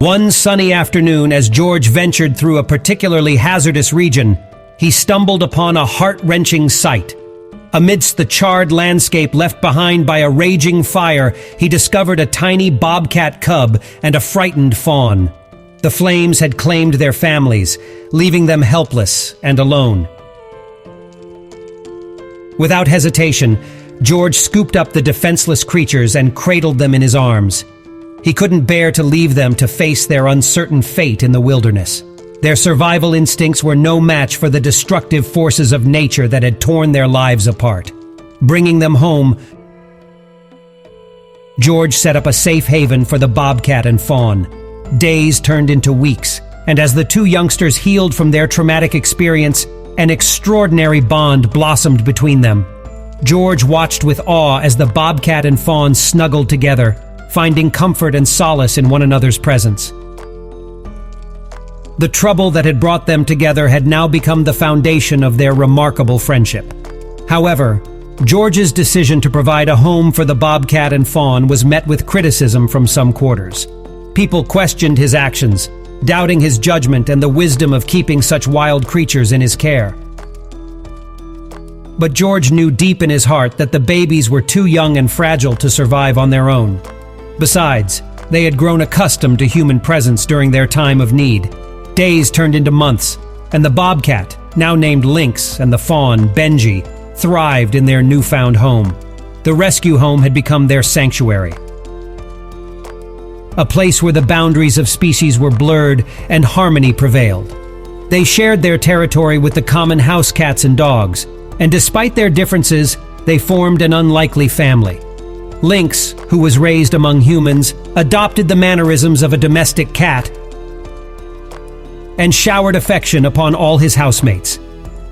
One sunny afternoon, as George ventured through a particularly hazardous region, he stumbled upon a heart-wrenching sight. Amidst the charred landscape left behind by a raging fire, he discovered a tiny bobcat cub and a frightened fawn. The flames had claimed their families, leaving them helpless and alone. Without hesitation, George scooped up the defenseless creatures and cradled them in his arms. He couldn't bear to leave them to face their uncertain fate in the wilderness. Their survival instincts were no match for the destructive forces of nature that had torn their lives apart. Bringing them home, George set up a safe haven for the bobcat and fawn. Days turned into weeks, and as the two youngsters healed from their traumatic experience, an extraordinary bond blossomed between them. George watched with awe as the bobcat and fawn snuggled together, finding comfort and solace in one another's presence. The trouble that had brought them together had now become the foundation of their remarkable friendship. However, George's decision to provide a home for the bobcat and fawn was met with criticism from some quarters. People questioned his actions, doubting his judgment and the wisdom of keeping such wild creatures in his care. But George knew deep in his heart that the babies were too young and fragile to survive on their own. Besides, they had grown accustomed to human presence during their time of need. Days turned into months, and the bobcat, now named Lynx, and the fawn, Benji, thrived in their newfound home. The rescue home had become their sanctuary. A place where the boundaries of species were blurred and harmony prevailed. They shared their territory with the common house cats and dogs, and despite their differences, they formed an unlikely family. Lynx, who was raised among humans, adopted the mannerisms of a domestic cat and showered affection upon all his housemates.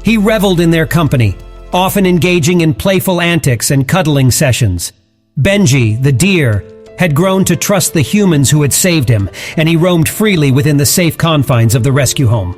He reveled in their company, often engaging in playful antics and cuddling sessions. Benji, the deer, had grown to trust the humans who had saved him, and he roamed freely within the safe confines of the rescue home.